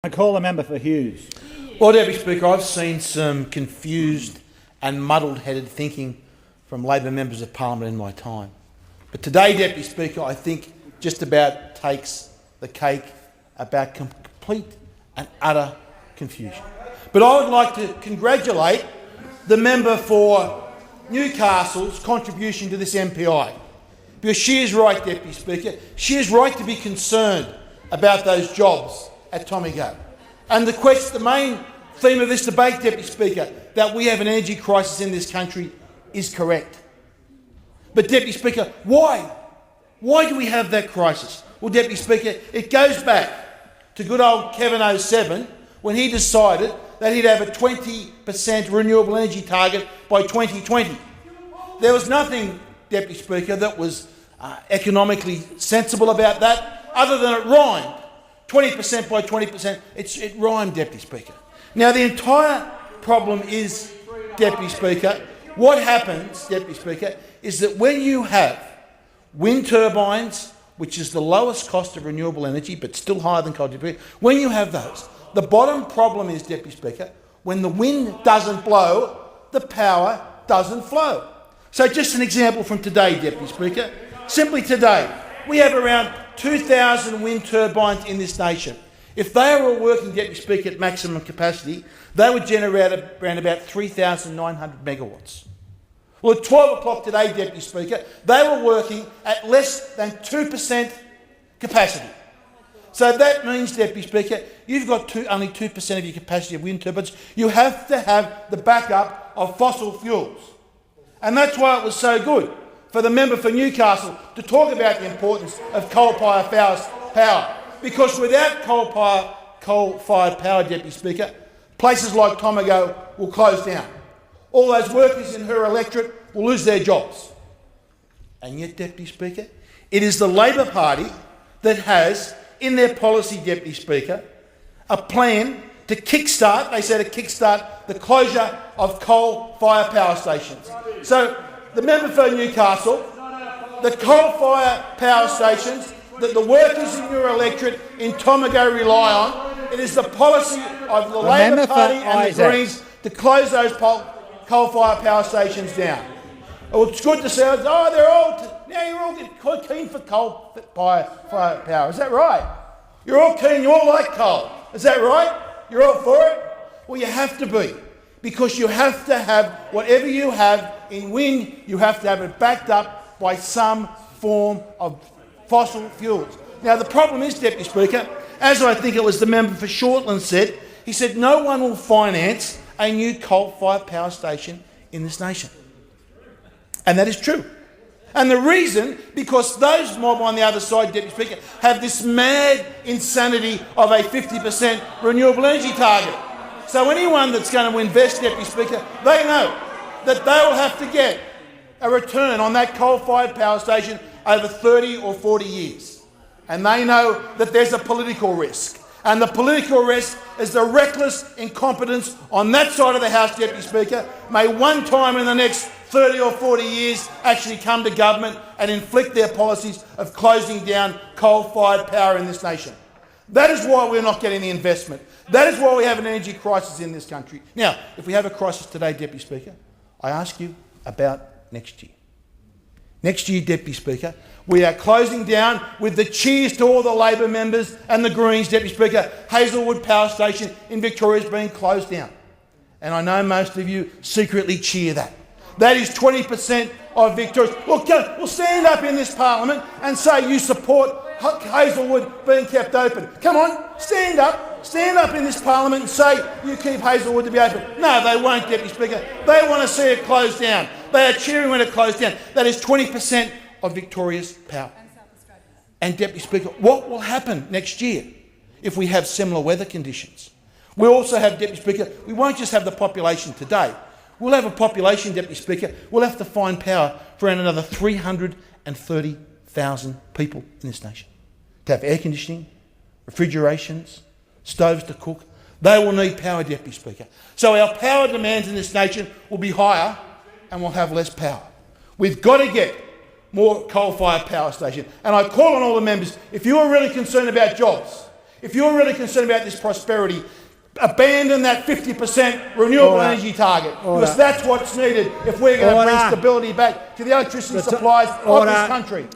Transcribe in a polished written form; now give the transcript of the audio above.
I call the member for Hughes. Well, Deputy Speaker, I've seen some confused and muddled-headed thinking from Labor members of Parliament in my time. But today, Deputy Speaker, I think just about takes the cake about complete and utter confusion. But I would like to congratulate the member for Newcastle's contribution to this MPI, because she is right, Deputy Speaker. She is right to be concerned about those jobs at Tomago. And the main theme of this debate, Deputy Speaker, that we have an energy crisis in this country is correct. But, Deputy Speaker, why? Why do we have that crisis? Well, Deputy Speaker, it goes back to good old Kevin 07 when he decided that he'd have a 20% renewable energy target by 2020. There was nothing, Deputy Speaker, that was economically sensible about that, other than it rhymed. 20% by 20%, it rhymed, Deputy Speaker. Now, the entire problem is, Deputy Speaker, what happens, Deputy Speaker, is that when you have wind turbines, which is the lowest cost of renewable energy, but still higher than coal, when you have those, the bottom problem is, Deputy Speaker, when the wind doesn't blow, the power doesn't flow. So just an example from today, Deputy Speaker. Simply today, we have around 2,000 wind turbines in this nation. If they were all working, Deputy Speaker, at maximum capacity, they would generate around about 3,900 megawatts. Well, at 12 o'clock today, Deputy Speaker, they were working at less than 2% capacity. So that means, Deputy Speaker, you've got only 2% of your capacity of wind turbines. You have to have the backup of fossil fuels. And that's why it was so good for the member for Newcastle to talk about the importance of coal-fired power. Because without coal-fired power, Deputy Speaker, places like Tomago will close down. All those workers in her electorate will lose their jobs. And yet, Deputy Speaker, it is the Labor Party that has, in their policy, Deputy Speaker, a plan to kickstart, they say to kickstart the closure of coal-fired power stations. So, the member for Newcastle, the coal-fired power stations that the workers in your electorate in Tomago rely on, it is the policy of the Labor Party and the Greens to close those coal-fired power stations down. Well, it's good to say, you're all keen for coal-fired power. Is that right? You're all keen, you all like coal. Is that right? You're all for it? Well, you have to be. Because you have to have, whatever you have in wind, you have to have it backed up by some form of fossil fuels. Now, the problem is, Deputy Speaker, as I think it was the member for Shortland said, he said no one will finance a new coal-fired power station in this nation. And that is true. And the reason, because those mob on the other side, Deputy Speaker, have this mad insanity of a 50% renewable energy target. So anyone that's going to invest, Deputy Speaker, they know that they will have to get a return on that coal-fired power station over 30 or 40 years. And they know that there's a political risk. And the political risk is the reckless incompetence on that side of the House, Deputy Speaker, may one time in the next 30 or 40 years actually come to government and inflict their policies of closing down coal-fired power in this nation. That is why we're not getting the investment. That is why we have an energy crisis in this country. Now, if we have a crisis today, Deputy Speaker, I ask you about next year. Next year, Deputy Speaker, we are closing down, with the cheers to all the Labor members and the Greens, Deputy Speaker, Hazelwood Power Station in Victoria is being closed down. And I know most of you secretly cheer that. That is 20% of Victoria. Well, stand up in this parliament and say you support Hazelwood being kept open. Come on, stand up. Stand up in this parliament and say you keep Hazelwood to be open. No, they won't, Deputy Speaker. They want to see it closed down. They are cheering when it closed down. That is 20% of Victoria's power. And Deputy Speaker, what will happen next year if we have similar weather conditions? We also have, Deputy Speaker, we won't just have the population today. We'll have a population, Deputy Speaker, we'll have to find power for around another 330,000 people in this nation. To have air conditioning, refrigerations, stoves to cook. They will need power, Deputy Speaker. So our power demands in this nation will be higher and we'll have less power. We've got to get more coal-fired power stations. And I call on all the members, if you are really concerned about jobs, If you're really concerned about this prosperity, abandon that 50% renewable energy target, because that's what's needed if we're going to bring stability back to the electricity supplies of this country.